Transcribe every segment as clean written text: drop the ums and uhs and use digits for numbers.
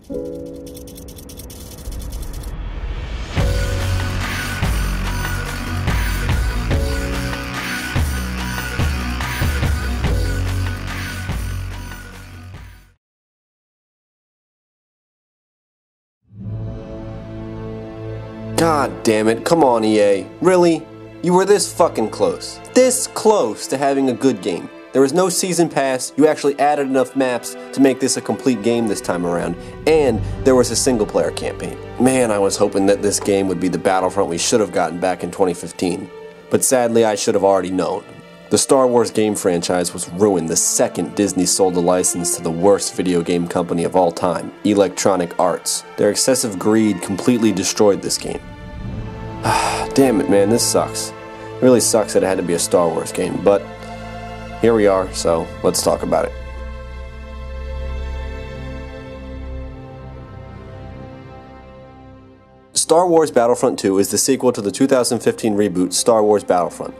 God damn it, come on EA. Really? You were this fucking close. This close to having a good game. There was no season pass, you actually added enough maps to make this a complete game this time around, and there was a single player campaign. Man, I was hoping that this game would be the Battlefront we should have gotten back in 2015. But sadly, I should have already known. The Star Wars game franchise was ruined the second Disney sold the license to the worst video game company of all time, Electronic Arts. Their excessive greed completely destroyed this game. Damn it, man, this sucks. It really sucks that it had to be a Star Wars game, but here we are, so let's talk about it. Star Wars Battlefront 2 is the sequel to the 2015 reboot Star Wars Battlefront.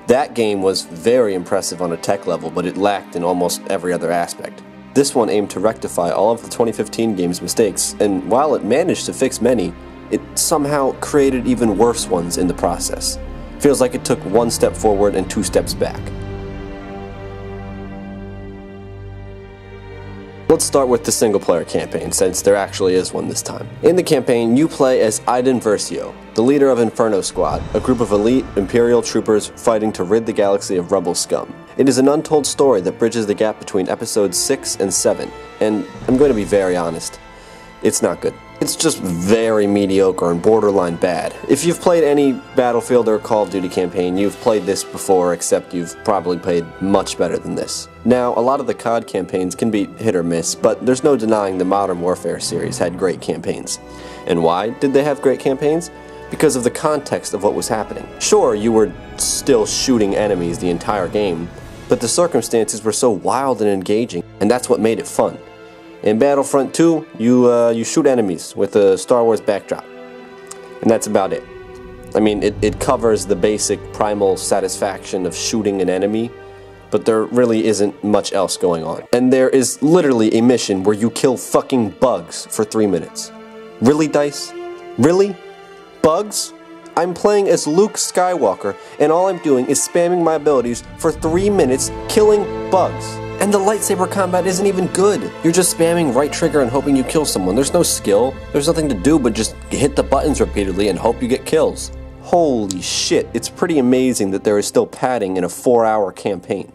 That game was very impressive on a tech level, but it lacked in almost every other aspect. This one aimed to rectify all of the 2015 game's mistakes, and while it managed to fix many, it somehow created even worse ones in the process. Feels like it took one step forward and 2 steps back. Let's start with the single-player campaign, since there actually is one this time. In the campaign, you play as Iden Versio, the leader of Inferno Squad, a group of elite Imperial troopers fighting to rid the galaxy of rebel scum. It is an untold story that bridges the gap between episodes 6 and 7, and I'm going to be very honest, it's not good. It's just very mediocre and borderline bad. If you've played any Battlefield or Call of Duty campaign, you've played this before, except you've probably played much better than this. Now, a lot of the COD campaigns can be hit or miss, but there's no denying the Modern Warfare series had great campaigns. And why did they have great campaigns? Because of the context of what was happening. Sure, you were still shooting enemies the entire game, but the circumstances were so wild and engaging, and that's what made it fun. In Battlefront 2, you shoot enemies with a Star Wars backdrop. And that's about it. I mean, it covers the basic primal satisfaction of shooting an enemy, but there really isn't much else going on. And there is literally a mission where you kill fucking bugs for 3 minutes. Really, DICE? Really? Bugs? I'm playing as Luke Skywalker, and all I'm doing is spamming my abilities for 3 minutes, killing bugs. And the lightsaber combat isn't even good. You're just spamming right trigger and hoping you kill someone. There's no skill. There's nothing to do but just hit the buttons repeatedly and hope you get kills. Holy shit, it's pretty amazing that there is still padding in a 4-hour campaign.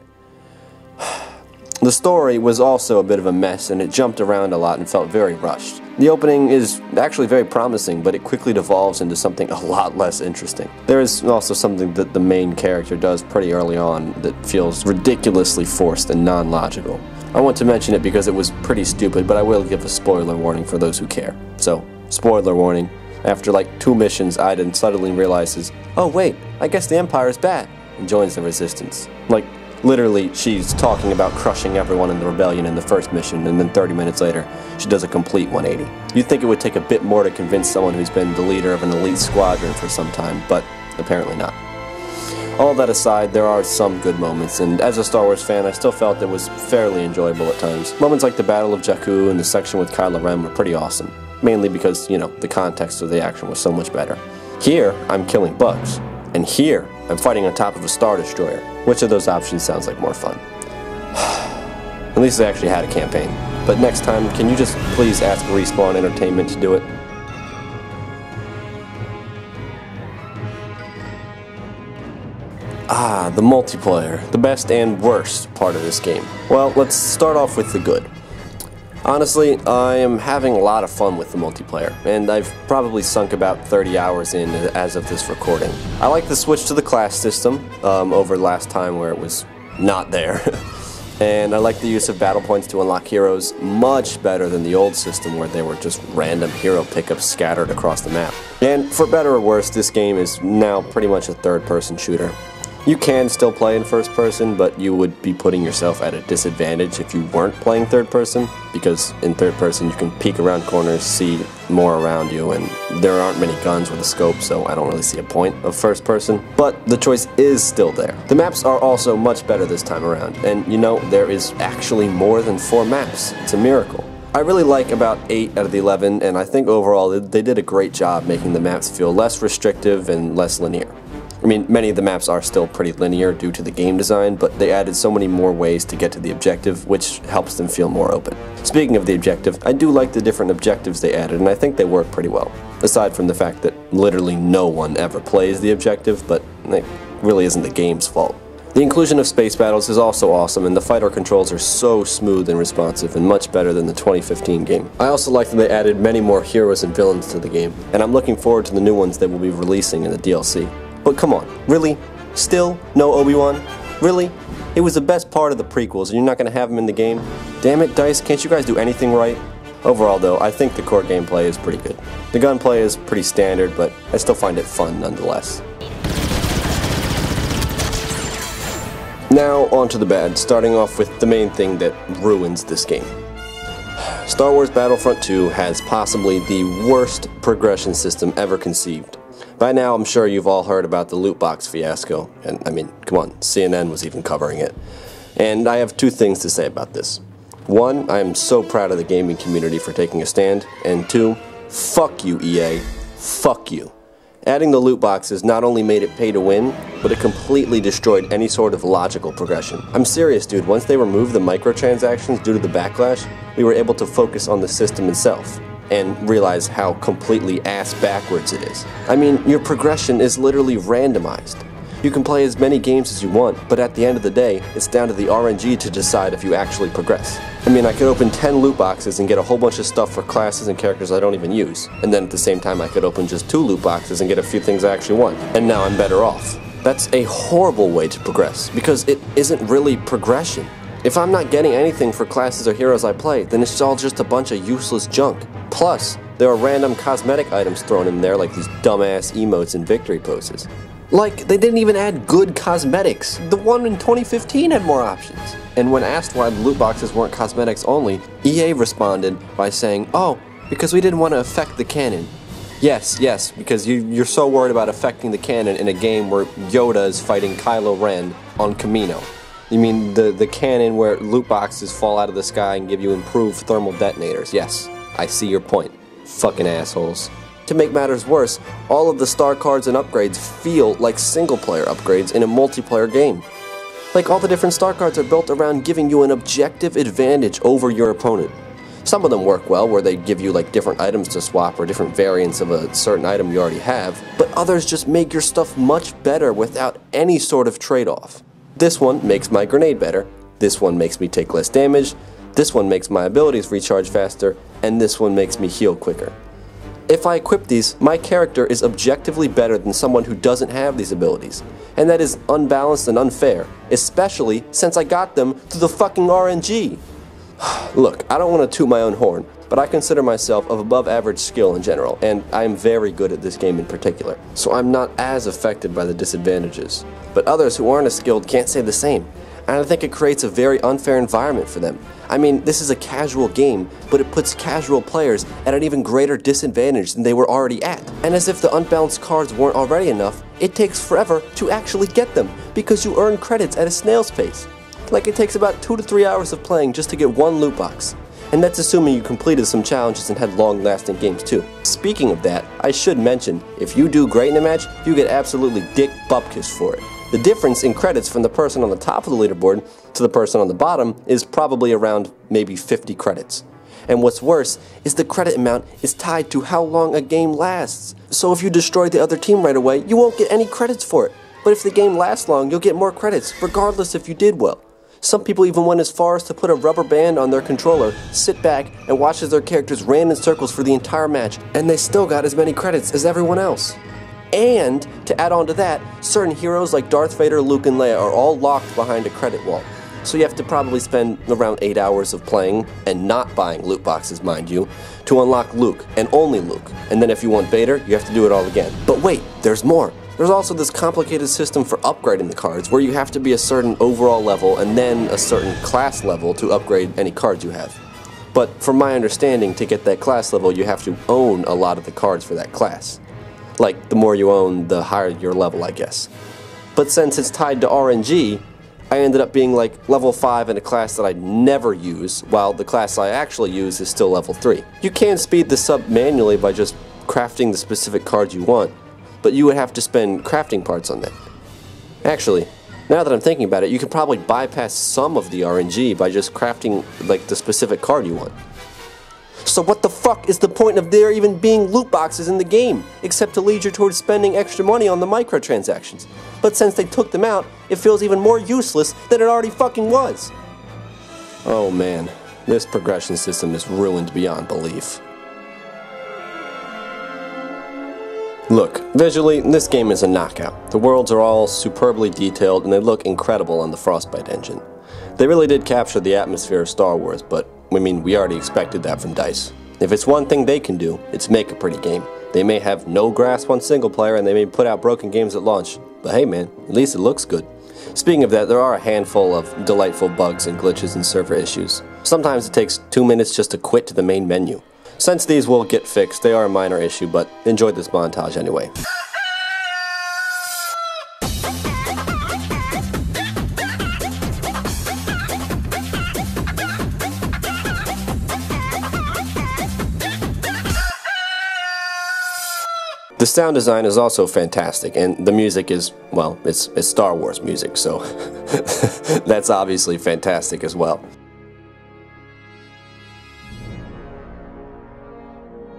The story was also a bit of a mess, and it jumped around a lot and felt very rushed. The opening is actually very promising, but it quickly devolves into something a lot less interesting. There is also something that the main character does pretty early on that feels ridiculously forced and non-logical. I want to mention it because it was pretty stupid, but I will give a spoiler warning for those who care. So, spoiler warning. After like 2 missions, Iden suddenly realizes, oh wait, I guess the Empire is bad, and joins the Resistance. Like, literally, she's talking about crushing everyone in the rebellion in the first mission, and then 30 minutes later, she does a complete 180. You'd think it would take a bit more to convince someone who's been the leader of an elite squadron for some time, but apparently not. All that aside, there are some good moments, and as a Star Wars fan, I still felt it was fairly enjoyable at times. Moments like the Battle of Jakku and the section with Kylo Ren were pretty awesome, mainly because, you know, the context of the action was so much better. Here, I'm killing bugs, and here, I'm fighting on top of a Star Destroyer. Which of those options sounds like more fun? At least they actually had a campaign. But next time, can you just please ask Respawn Entertainment to do it? Ah, the multiplayer. The best and worst part of this game. Well, let's start off with the good. Honestly, I am having a lot of fun with the multiplayer, and I've probably sunk about 30 hours in as of this recording. I like the switch to the class system over last time where it was not there. And I like the use of battle points to unlock heroes much better than the old system where they were just random hero pickups scattered across the map. And for better or worse, this game is now pretty much a third-person shooter. You can still play in first person, but you would be putting yourself at a disadvantage if you weren't playing third person, because in third person you can peek around corners, see more around you, and there aren't many guns with a scope, so I don't really see a point of first person. But the choice is still there. The maps are also much better this time around, and you know, there is actually more than 4 maps. It's a miracle. I really like about 8 out of the 11, and I think overall they did a great job making the maps feel less restrictive and less linear. I mean, many of the maps are still pretty linear due to the game design, but they added so many more ways to get to the objective, which helps them feel more open. Speaking of the objective, I do like the different objectives they added, and I think they work pretty well. Aside from the fact that literally no one ever plays the objective, but it really isn't the game's fault. The inclusion of space battles is also awesome, and the fighter controls are so smooth and responsive and much better than the 2015 game. I also like that they added many more heroes and villains to the game, and I'm looking forward to the new ones they will be releasing in the DLC. But come on, really? Still no Obi-Wan? Really? It was the best part of the prequels and you're not going to have him in the game? Damn it, DICE, can't you guys do anything right? Overall though, I think the core gameplay is pretty good. The gunplay is pretty standard, but I still find it fun nonetheless. Now on to the bad, starting off with the main thing that ruins this game. Star Wars Battlefront 2 has possibly the worst progression system ever conceived. By now I'm sure you've all heard about the loot box fiasco, and I mean, come on, CNN was even covering it. And I have two things to say about this. One, I am so proud of the gaming community for taking a stand, and two, fuck you EA, fuck you. Adding the loot boxes not only made it pay to win, but it completely destroyed any sort of logical progression. I'm serious, dude, once they removed the microtransactions due to the backlash, we were able to focus on the system itself, and realize how completely ass backwards it is. I mean, your progression is literally randomized. You can play as many games as you want, but at the end of the day, it's down to the RNG to decide if you actually progress. I mean, I could open 10 loot boxes and get a whole bunch of stuff for classes and characters I don't even use, and then at the same time I could open just 2 loot boxes and get a few things I actually want, and now I'm better off. That's a horrible way to progress, because it isn't really progression. If I'm not getting anything for classes or heroes I play, then it's all just a bunch of useless junk. Plus, there are random cosmetic items thrown in there like these dumbass emotes and victory poses. Like, they didn't even add good cosmetics. The one in 2015 had more options. And when asked why the loot boxes weren't cosmetics only, EA responded by saying, "Oh, because we didn't want to affect the canon." Yes, because you're so worried about affecting the canon in a game where Yoda is fighting Kylo Ren on Kamino. You mean the canon where loot boxes fall out of the sky and give you improved thermal detonators. Yes, I see your point. Fucking assholes. To make matters worse, all of the star cards and upgrades feel like single-player upgrades in a multiplayer game. Like, all the different star cards are built around giving you an objective advantage over your opponent. Some of them work well, where they give you like different items to swap or different variants of a certain item you already have, but others just make your stuff much better without any sort of trade-off. This one makes my grenade better, this one makes me take less damage, this one makes my abilities recharge faster, and this one makes me heal quicker. If I equip these, my character is objectively better than someone who doesn't have these abilities. And that is unbalanced and unfair, especially since I got them through the fucking RNG. Look, I don't want to toot my own horn, but I consider myself of above average skill in general, and I am very good at this game in particular, so I'm not as affected by the disadvantages. But others who aren't as skilled can't say the same, and I think it creates a very unfair environment for them. I mean, this is a casual game, but it puts casual players at an even greater disadvantage than they were already at. And as if the unbalanced cards weren't already enough, it takes forever to actually get them, because you earn credits at a snail's pace. Like, it takes about 2 to 3 hours of playing just to get one loot box. And that's assuming you completed some challenges and had long-lasting games too. Speaking of that, I should mention, if you do great in a match, you get absolutely dick bupkis for it. The difference in credits from the person on the top of the leaderboard to the person on the bottom is probably around maybe 50 credits. And what's worse is the credit amount is tied to how long a game lasts. So if you destroy the other team right away, you won't get any credits for it. But if the game lasts long, you'll get more credits, regardless if you did well. Some people even went as far as to put a rubber band on their controller, sit back, and watch as their characters ran in circles for the entire match, and they still got as many credits as everyone else. And, to add on to that, certain heroes like Darth Vader, Luke, and Leia are all locked behind a credit wall. So you have to probably spend around 8 hours of playing, and not buying loot boxes, mind you, to unlock Luke, and only Luke. And then if you want Vader, you have to do it all again. But wait, there's more. There's also this complicated system for upgrading the cards, where you have to be a certain overall level and then a certain class level to upgrade any cards you have. But from my understanding, to get that class level, you have to own a lot of the cards for that class. Like, the more you own, the higher your level, I guess. But since it's tied to RNG, I ended up being like level 5 in a class that I never use, while the class I actually use is still level 3. You can speed this up manually by just crafting the specific cards you want, but you would have to spend crafting parts on that. Actually, now that I'm thinking about it, you can probably bypass some of the RNG by just crafting like the specific card you want. So what the fuck is the point of there even being loot boxes in the game, except to lead you towards spending extra money on the microtransactions? But since they took them out, it feels even more useless than it already fucking was. Oh man, this progression system is ruined beyond belief. Look, visually, this game is a knockout. The worlds are all superbly detailed and they look incredible on the Frostbite engine. They really did capture the atmosphere of Star Wars, but I mean, we already expected that from DICE. If it's one thing they can do, it's make a pretty game. They may have no grasp on single player and they may put out broken games at launch, but hey man, at least it looks good. Speaking of that, there are a handful of delightful bugs and glitches and server issues. Sometimes it takes 2 minutes just to quit to the main menu. Since these will get fixed, they are a minor issue, but enjoy this montage anyway. The sound design is also fantastic, and the music is, well, it's Star Wars music, so that's obviously fantastic as well.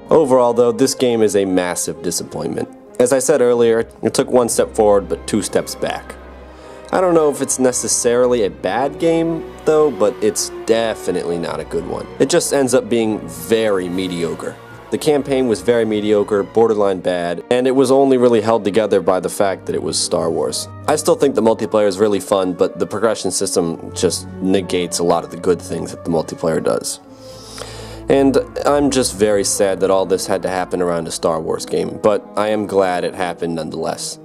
Overall, though, this game is a massive disappointment. As I said earlier, it took 1 step forward, but 2 steps back. I don't know if it's necessarily a bad game, though, but it's definitely not a good one. It just ends up being very mediocre. The campaign was very mediocre, borderline bad, and it was only really held together by the fact that it was Star Wars. I still think the multiplayer is really fun, but the progression system just negates a lot of the good things that the multiplayer does. And I'm just very sad that all this had to happen around a Star Wars game, but I am glad it happened nonetheless.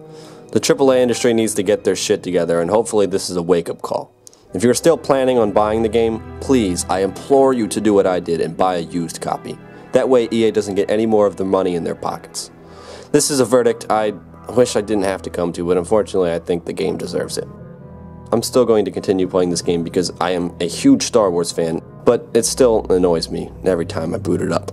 The AAA industry needs to get their shit together, and hopefully this is a wake-up call. If you're still planning on buying the game, please, I implore you to do what I did and buy a used copy. That way EA doesn't get any more of the money in their pockets. This is a verdict I wish I didn't have to come to, but unfortunately I think the game deserves it. I'm still going to continue playing this game because I am a huge Star Wars fan, but it still annoys me every time I boot it up.